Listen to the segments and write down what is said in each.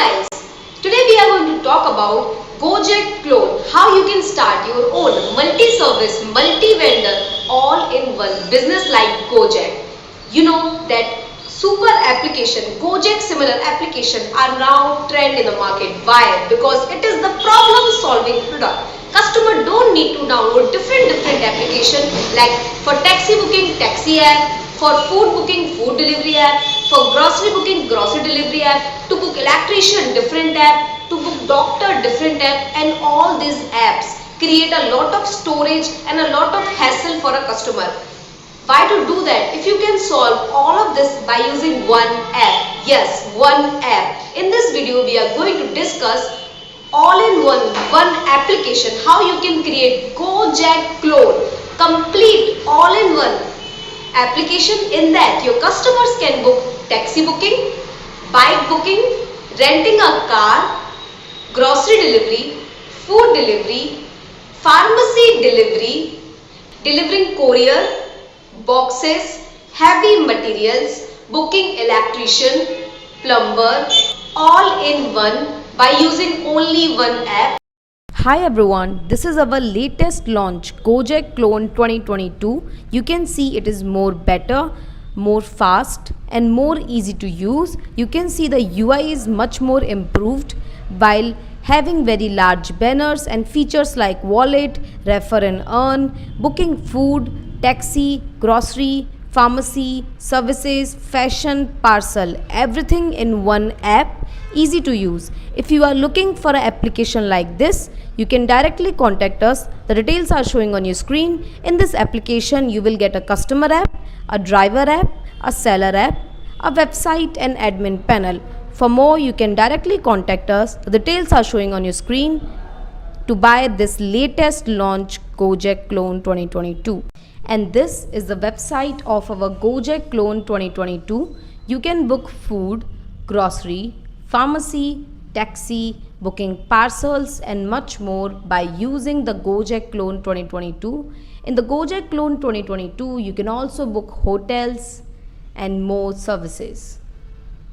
guys, today we are going to talk about Gojek clone, how you can start your own multi-service, multi-vendor, all-in-one business like Gojek. You know that super application, Gojek similar application are now trend in the market. Why? Because it is the problem solving product. Customer don't need to download different application like for taxi booking, taxi app, for food booking, food delivery app, for grocery booking, grocery delivery app, to book electrician, different app, to book doctor, different app, and all these apps create a lot of storage and a lot of hassle for a customer. Why to do that if you can solve all of this by using one app? Yes, one app. In this video we are going to discuss all-in-one application, how you can create Gojek clone, complete all-in-one application. In that your customers can book taxi booking, bike booking, renting a car, grocery delivery, food delivery, pharmacy delivery, delivering courier, boxes, heavy materials, booking electrician, plumber, all in one by using only one app. Hi everyone, this is our latest launch Gojek Clone 2022. You can see it is more better, more fast and more easy to use. You can see the UI is much more improved while having very large banners and features like wallet, refer and earn, booking food, taxi, grocery, pharmacy, services, fashion, parcel, everything in one app, easy to use. If you are looking for an application like this, you can directly contact us. The details are showing on your screen. In this application, you will get a customer app, a driver app, a seller app, a website and admin panel. For more, you can directly contact us. The details are showing on your screen to buy this latest launch Gojek Clone 2022. And this is the website of our Gojek Clone 2022. You can book food, grocery, pharmacy, taxi, booking parcels and much more by using the Gojek Clone 2022. In the Gojek Clone 2022, you can also book hotels and more services.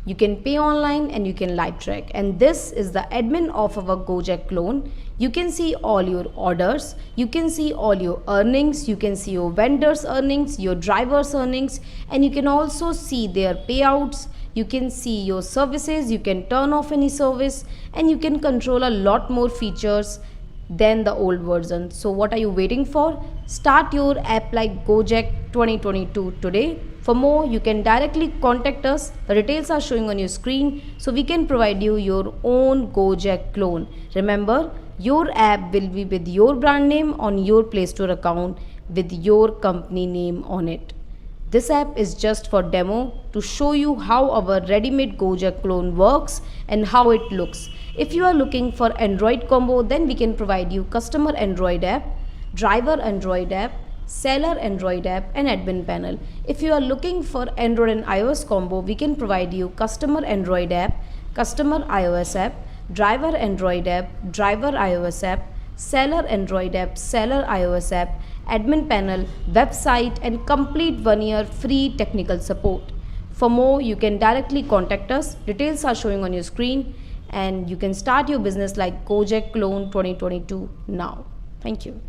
You can pay online and you can live track. And this is the admin of our Gojek clone. You can see all your orders, you can see all your earnings, you can see your vendors' earnings, your drivers' earnings, and you can also see their payouts. You can see your services, you can turn off any service, and you can control a lot more features than the old version. So what are you waiting for? Start your app like Gojek 2022 today. For more, you can directly contact us. The details are showing on your screen so we can provide you your own Gojek clone. Remember, your app will be with your brand name on your Play Store account with your company name on it. This app is just for demo to show you how our ready-made Gojek clone works and how it looks. If you are looking for Android combo, then we can provide you customer Android app, driver Android app, seller Android app and admin panel. If you are looking for Android and iOS combo, we can provide you customer Android app, customer iOS app, driver Android app, driver iOS app, seller Android app, seller iOS app, admin panel, website and complete 1 year free technical support. For more, you can directly contact us. Details are showing on your screen and you can start your business like Gojek Clone 2022 now. Thank you.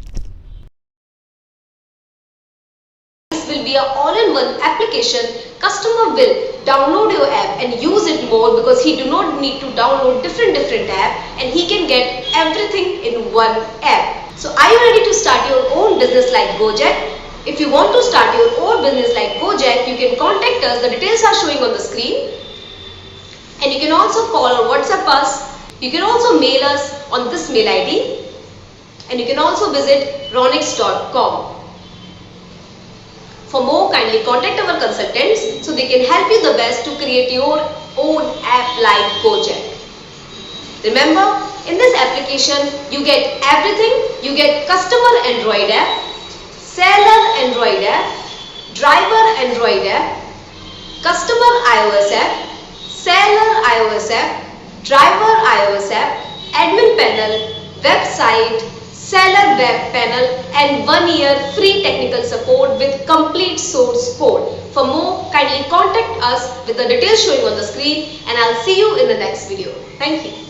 Will be an all-in-one application. Customer will download your app and use it more because he do not need to download different app and he can get everything in one app. So are you ready to start your own business like Gojek? If you want to start your own business like Gojek, you can contact us. The details are showing on the screen. And you can also call or WhatsApp us. You can also mail us on this mail ID. And you can also visit raunix.com. For more, kindly contact our consultants so they can help you the best to create your own app like Gojek. Remember, in this application, you get everything. You get customer Android app, seller Android app, driver Android app, customer iOS app, seller iOS app, driver iOS app, admin panel, website, seller web panel and 1 year free technical support with complete source code. For more, kindly contact us with the details showing on the screen, and I'll see you in the next video. Thank you.